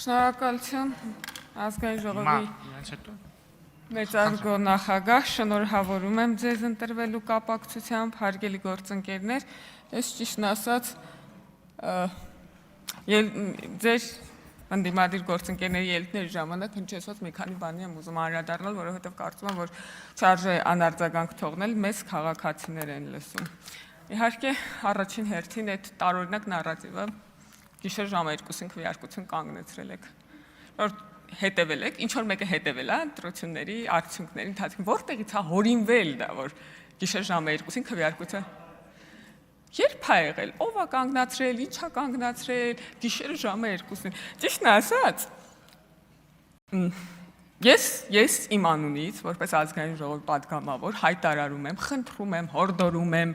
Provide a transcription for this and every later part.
Շնորհակալություն ազգային ժողովի մեծարգո նախագահ, շնորհավորում եմ ձեզ ընտրվելու կապակցությամբ, հարգելի գործընկերներ, ես ճիշտն ասած ձեր ընդդիմադիր գործընկերների ելույթների ժամանակ հնչեցված մի քանի բանի եմ ուզում անդրադառնալ, որովհետև կարծում եմ, որ չարժե անարձագանք թողնել, մեզ քաղաքացիներ են լսում։ Իհարկե, առաջին հերթին այդ տարօրինակ նարատիվը գիշեր ժամը 2-ին քվեարկություն կանգնեցրել եք, որ հետևել եք, ինչ որ մեկը հետևել է ընտրությունների արդյունքների ընթացքում, որտեղից է հորինվել դա, որ գիշեր ժամը 2-ին քվեարկություն երբ է եղել, ով է կանգնացրել, ինչ է կանգնացրել, գիշերը ժամը 2-ին։ Ճիշտն ասած, ես իմ անունից, որպես ազգային ժողովի պատգամավոր, հայտարարում եմ, խնդրում եմ, հորդորում եմ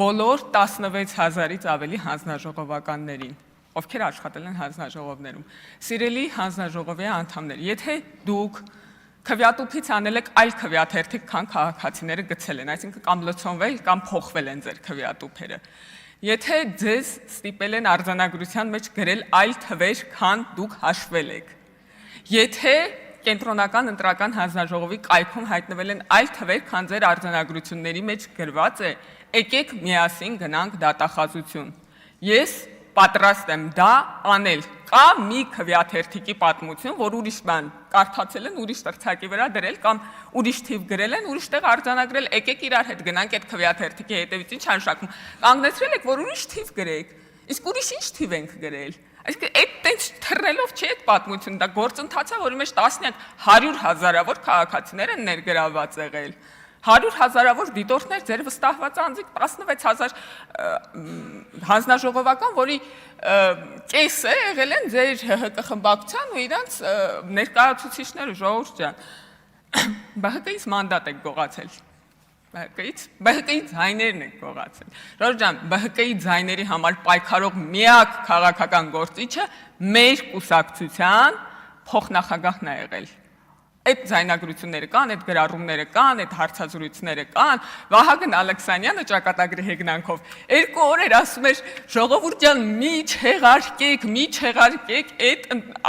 բոլոր 16,000-ից ավելի հանձնաժողովականներին, ովքեր աշխատել են հանձնաժողովներում, սիրելի հանձնաժողովի անդամներ, եթե դուք քվեատուփից անել եք այլ քվեաթերթիկ, քան քաղաքացիները գցել են, այսինքն կամ լցոնվել, կամ փոխվել են ձեր քվեատուփերը։ Եթե ձեզ ստիպել են արձանագրության մեջ գրել այլ թվեր, քան դուք հաշվել եք։ Եթե կենտրոնական ընտրական հանձնաժողովի կայքում հայտնվել են այլ թվեր, քան ձեր արձանագրությունների մեջ գրված է, եկեք միասին գնանք դատախազություն։ Ես պատրաստ եմ դա անել։ Կա մի քվեաթերթիկի պատմություն, որ ուրիշ բան կարդացել են, ուրիշ տրցակի վրա դրել կամ ուրիշ թիվ գրել են, ուրիշ տեղ արձանագրել, եկեք իրար հետ գնանք այդ քվեաթերթիկի հետևից ինչ հաշակում։ Կանգնեցրել եք, որ ուրիշ թիվ գրեք, իսկ ուրիշ ինչ թիվ ենք գրել։ Այսինքն այդ տենց թռնելով չի այդ պատմությունը, դա գործընթաց է, որի մեջ տասնյակ 100,000-ավոր քաղաքացիներ են ներգրավված եղել։ 100,000-ավոր դիտորդներ, ձեր վստահված անձիկ 16,000 հանձնաժողովական, որի կեսը եղել են ձեր ՀՀԿ խմբակցության ու իրանց ներկայացուցիչները, ժողովուրդ ջան, ԲՀԿ-ից մանդատ եք գողացել, ԲՀԿ-ի ձայներն եք գողացել, ժողովուրդ ջան, ԲՀԿ-ի ձայների համար պայքարող միակ քաղաքական գործիչը մեր կուսակցության փոխնախագահն է եղել։ Այդ ձայնագրությունները կան, այդ գրառումները կան, այդ հարցազրույցները կան, Վահագն Ալեքսանյանը ճակատագրի հեգնանքով 2 օր էր ասում էր ժողովուրդ ջան, մի չեղարկեք այդ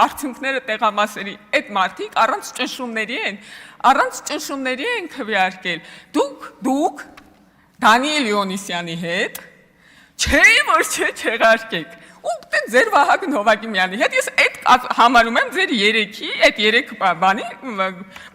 արդյունքները տեղամասերի, այդ մարդիկ առանց ճնշումների են քվեարկել։ Դուք Դանիել Իոնիսյանի հետ չեղարկեք։ Ու ձեր Վահագն Հովակիմյանի հետ ես այդ համարում եմ ձեր այդ երեք բանի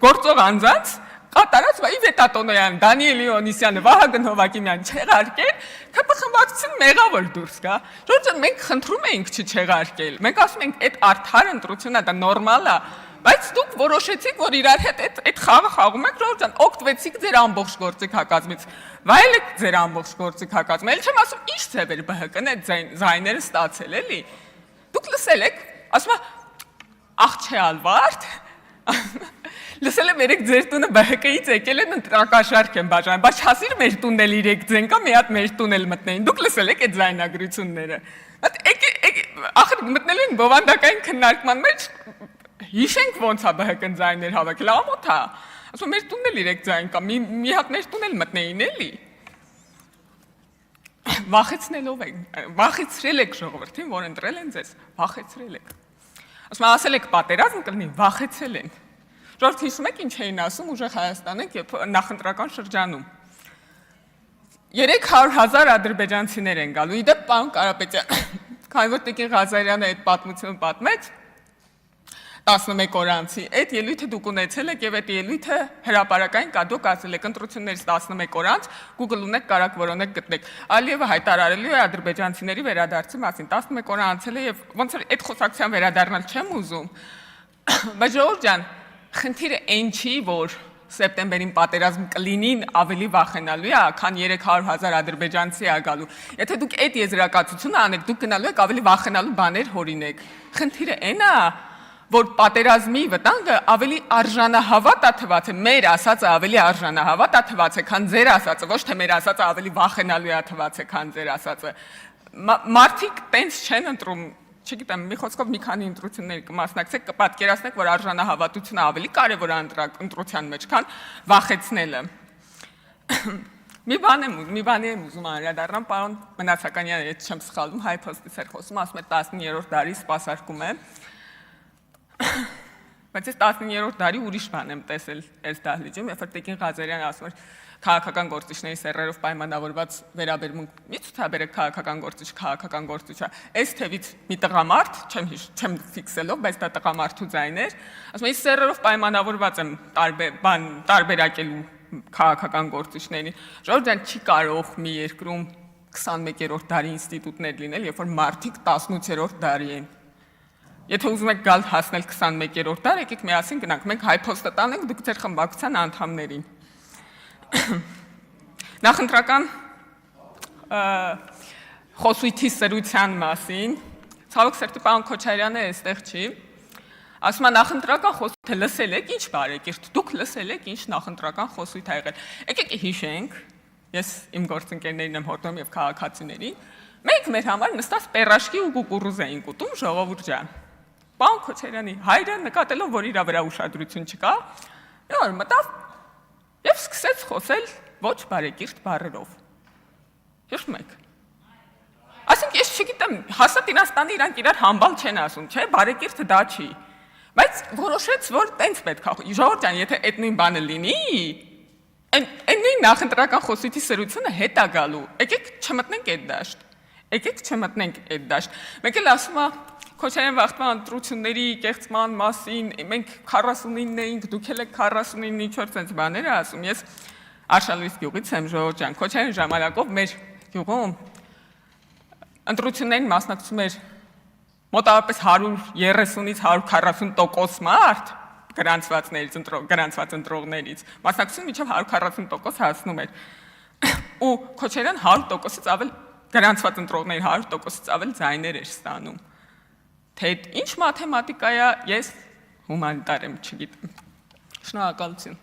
գործող անձանց կատարած Իվետատոնոյան, Դանիել Իոնիսյանը, Վահագն Հովակիմյան չեղարկել, ԿՊ խմբակցություն մեղավոր դուրս գա։ Ժողովուրդ, մենք խնդրում էինք չեղարկել։ Մենք ասում ենք այդ արդար ընտրությունն է, դա նորմալ է, բայց դուք որոշեցիք, որ իրար հետ այդ խաղը խաղում եք, ժողովուրդ, օգտվեցիք ձեր ամբողջ գործիքակազմից, վայելեք ձեր ամբողջ գործիքակազմը։ Էլ չեմ ասում, ինչ ձև էր ԲՀԿ-ն այդ ձայները ստացել, էլի։ Դուք լսել եք, ասում է, աղջե Ալվարդ, լսել եմ երեք ձեր տունը ԲՀԿ-ից եկել են ընտրակաշարք են բաժանում, բայց չասիր մեր տունն էլ իրեք ձեն կա, մի հատ մեր տուն էլ մտնեին, դուք լսել եք այդ ձայնագրությունները։ Ախր մտնել են բովանդակային քննարկման մեջ, հիշենք ոնց է ԲՀԿ-ն ձայներ հավաքել, ամոթ է, ասում մեր տունն էլ իրեք ձայն կա, մի հատ մեր տուն էլ մտնեին էլի։ Վախեցրել եք ժողովրդին, որ ընտրել են ձեզ, վախեցրել եք։ Ասում ասել եք պատերազմ կլինի, վախեցել են։ Ժողովուրդ հիշում եք ինչ էին ասում ուժեղ Հայաստանում եւ նախընտրական շրջանում։ 300,000 ադրբեջանցիներ են գալու։ Իդեպ պարոն Կարապետյան, քանի որ Տիկին Ղազարյանը այդ պատմությունը պատմեց 11 օր անցի, այդ ելույթը դուք ունեցել եք եւ այդ ելույթը հրապարակային կա, դուք ասել եք ընտրություններից 11 օր անց Google ունեք, կարակ որոնեք գտնեք։ Ալիևը հայտարարելու է ադրբեջանցիների վերադարձի մասին, 11 օր անցել է եւ ոնց որ այդ խոսակցության վերադառնալ չեմ ուզում։ Բայց ժողովուրդ ջան, խնդիրը այն չի, որ սեպտեմբերին պատերազմ կլինին ավելի վախենալու է, քան 300,000 ադրբեջանցի է գալու։ Եթե դուք այդ եզրակացությունը անեք, դուք գնալու եք ավելի վախենալու բաներ հորինեք։ Խնդիրը այն է, որ պատերազմի վտանգը ավելի արժանահավատ է թվացել, մեր ասածը ավելի արժանահավատ է թվացել, քան ձեր ասածը, ոչ թե մեր ասածը ավելի վախենալու է թվացել, քան ձեր ասածը։ Մարդիկ տենց չեն ընտրում, չգիտեմ, մի խոսքով մի քանի ընտրությունների կմասնակցեք, կպատկերացնեք, որ արժանահավատությունը ավելի կարևոր է ընտրության մեջ, քան վախեցնելը։ Մի բանի եմ ուզում անդրադառնալ, պարոն Մնացականյանը, եթե չեմ սխալվում, Հայ փոստից էր խոսում, ասում է 19-րդ դարի սպասարկում է։ Բայց ես 19-րդ դարի ուրիշ բան եմ տեսել այս դահլիճում, երբ որ Տիկին Ղազարյանը ասում էր քաղաքական գործիչների սեռերով պայմանավորված վերաբերմունք մի ցուցաբերեք քաղաքական գործիչ, այս թևից մի տղամարդ, չեմ ֆիքսելով, բայց դա տղամարդու ձայն էր, ասում եմ, սեռերով պայմանավորված եմ տարբերակելու քաղաքական գործիչներին։ Ժողովուրդ ջան, չի կարող մի երկրում 21-րդ դարի ինստիտուտներ լինել, երբ որ մարդիկ 18-րդ դարի են։ Եթե ուզում եք գալ հասնել 21-րդ դար, եկեք միասին գնանք, մենք հայփոստը տանենք, դուք ձեր խմբակցության անդամներին։ Նախընտրական խոսույթի սրության մասին, ցավոք սրտի պարոն Քոչարյանը այստեղ չի, ասում է նախընտրական խոսույթը լսել եք, ինչ բարեկիրթ, դուք լսել եք, ինչ նախընտրական խոսույթ ա եղել։ Եկեք հիշենք, ես իմ գործընկերներին եմ հորդորում եւ քաղաքացիներին, մենք մեր համար նստած պերաշկի ու կուկուռուզ էինք ուտում, ժողովուրդ ջան։ Պարոն Քոչարյանի հայրը նկատելով, որ իր վրա ուշադրություն չկա, մի օր մտավ եւ սկսեց խոսել ոչ բարեկիրթ բառերով։ Հիշում եք։ Ասենք ես չգիտեմ, հասա Տինաստանի իրանք իրար համբալ չեն ասում, չէ, բարեկիրթը դա չի։ Բայց որոշեց, որ տենց պետք է։ Ժողովուրդ ջան, եթե այդ նույն բանը լինի, այն նույն նախընտրական խոսույթի սրությունը հետ է գալու։ Եկեք չմտնենք այդ դաշտ։ Եկեք չմտնենք այդ դաշտ։ Մեկ էլ ասում է Քոչարյան վաղտման ընտրությունների կեղծման մասին, մենք 49-ն էինք, դուք էլ եք 49-ի 4 ցենց բաներ ասում, ես Արշալույս գյուղից եմ, ժողովուրդ ջան, Քոչարյան ժամանակով մեր գյուղում ընտրություններին մասնակցում էր մոտավորապես 130-ից 140% մարդ գրանցված ընտրողներից, մասնակցություն մինչև 140% հասնում էր, ու Քոչարյան 100%-ից ավել գրանցված ընտրողների 100%-ից ավել ձայներ էր ստանում։ Թե ինչ մաթեմատիկա է, ես հումանիտար եմ, չգիտեմ։ Շնորհակալություն։